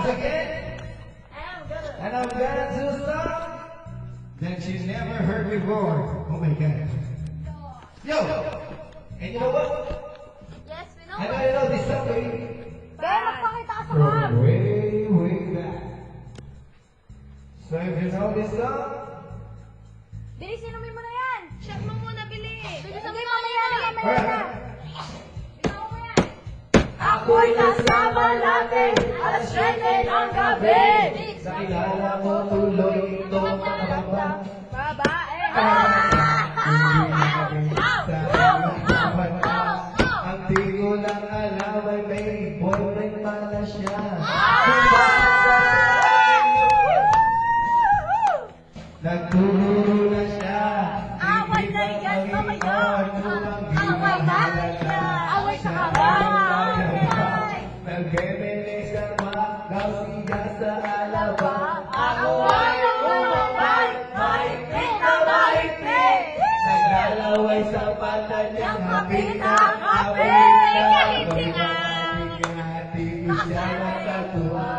once again. And I'm glad to stop that you never heard before. Oh my God. Yo! And you know what? Yes, we know. I know this song way Kaya magpakita ka sa map. from way back. So if you know this song, Bilis, inumin mo na yan. Shot mo muna, bili. Bilis, mamaya na. alright. Binaw mo yan. Ako'y kasama natin, alas 7 ng gabi. Nakilala mo tuloy itong pangababa. Babae. Ang di ko lang alam ay may boyfriend pala siya. Nagturo na siya. Away na yan, mamaya. Away na yan. Away sa kamay. Nag-emelis ka magaw siya sa alaba. Ako ay umabay, mahigpit na mahigpit. Naglalaway sa mata niya. Yung kapit na kapit. Hati siya nagkatuwa.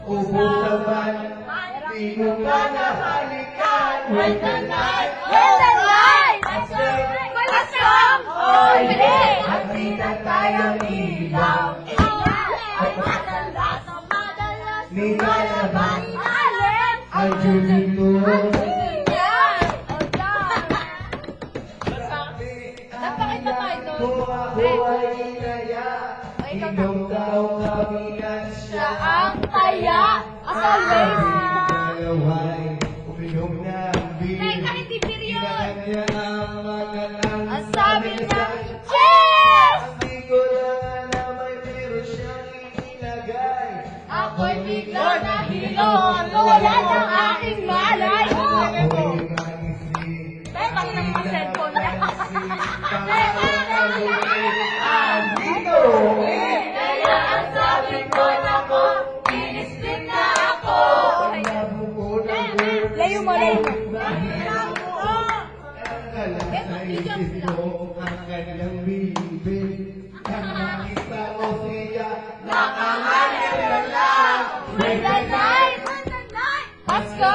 Ubus naman, di ko pa nahalikan. When the night, let's go, oh yeah. At di na tayong ilaw. Ay madalas, Nilalabas alin. ang juling ko. Napakita tayo doon. Kung ako ay inaya, inom daw kami ng Siya ang taya. As always. Dalaway, uminom ng beer. Teka, hindi beer yun. Inahan niya ang mga lang. Ang sabi niya, cheers! Hindi ko lang alam ay meron siyang inilagay. Ako'y bigla na hilo. Nawala ng aking malay. Ako'y manisip. Teka, nang cellphone niya. Andito! Kaya ang sabi ko nako, inisip na ako. Layo mo, layo mo. Ang kanyang bibig. Ang nakita ko siya, Nakahanap na lang. When the night, let's go,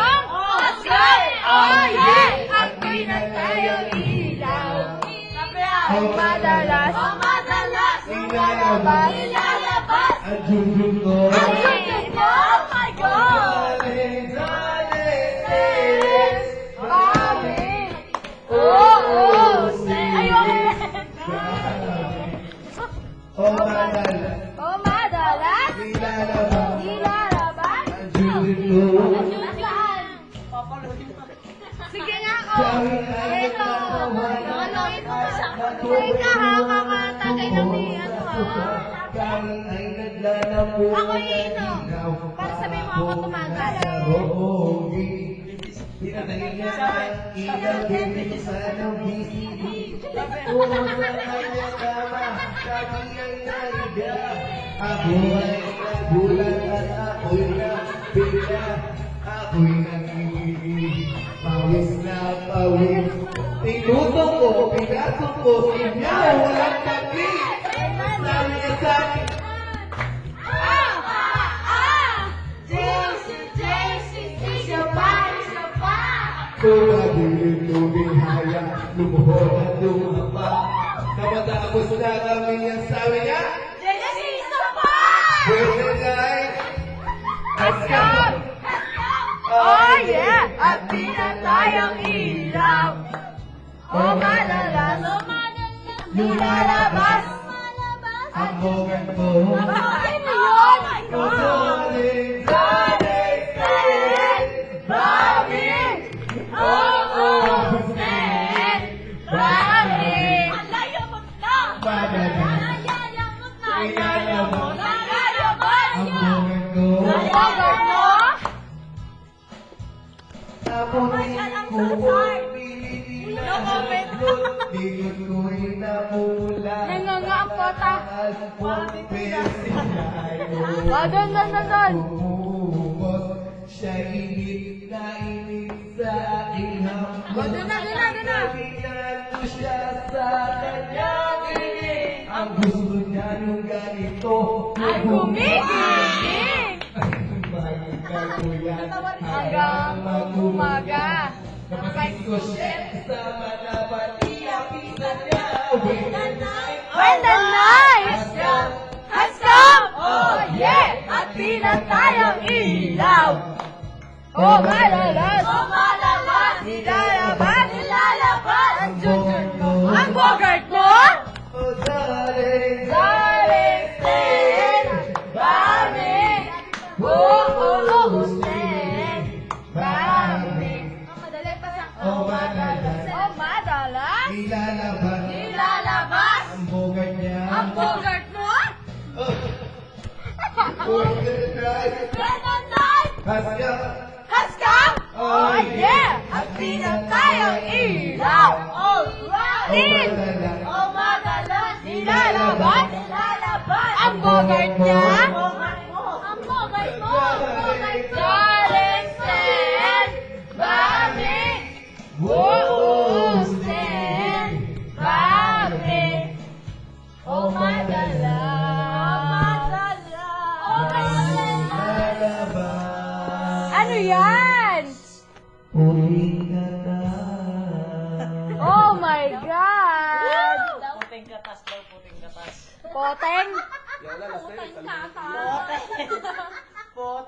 let's go. Oh yeah, at di na tayo ilaw. Ang madalas. Oh madalas, Ilalabas. ilalabas. ang junjun ko. Ang yun mo, oh my God. Darling, darling, Mami. Oh, ayun. oh madalas, Oh, madalas. ilalabas Ilalabas. ang junjun ko. Sige nga, Sabi oh. ay Ito. nagkakawan. Anoin mo siya. Teka, ha, kakatagay kami. Ano, ha? Kami ay naglalabo. Ako ino. Para sabihin mo ako tumagal. Pinatay niya sa ilaw, binisan ng BCD. Puro sa kanya kama, sabi ay naiga. Ako ay nagulat at ako'y nabigla. Ako'y nanginginig, pawis na pawis. Tinutong ko, pinasok ko, sinyaw, walang tabi. Sabi niya sa akin, Tubig haya, lumuhod at lumapa. Kamatapos na kami ang sabi niya, Pwede night, let's go! Oh yeah! At di na tayong ilaw. Oh madalas, lumalabas. Ang moment ko, Ay mo yun! My God! Darling, darling, darling, Bobby! Oh, Sven! Bobby! Alayamot na! madalas. Alayamot na! Ilalabas Alayamot! ang moment ko. Alayamot mo! Tapunin ko po, pilitin No comment. Tingin ko'y namula. Nanganga ang kota. Doon. Doon. Siya init na init sa aking hambog. Doon na. Sabihan ko siya sa kanyang init. Ang gusto niya nung ganito. Ay, gumiging! kuskus. Sama na pati ang pisa niya. When the night When the night has come, oh yeah, at pinatayang ilaw. Oh malalas, nilalabas, ang junior mo, ang bogart mo, Oh, darling, darling, stand by me, oh, stand by me. Madali pa sa Oh, madalas. Oh, madalas, Ilalabas nilalabas, ang bogart niya. ang bogart mo, Oh, when the night when the night has come. has come, Oh, yeah, at pinatayang ilaw. Oh, Alright! madalas. Oh, madalas, nilalabas, ang bogart niya, ang bogart mo, darling, stand by me, oh, stand by me, oh, madalas, oh, madalas. Ilalabas. Ano yan? Puting kata. Oh my God! Puting katas daw, puting katas. Poteng? Poteng.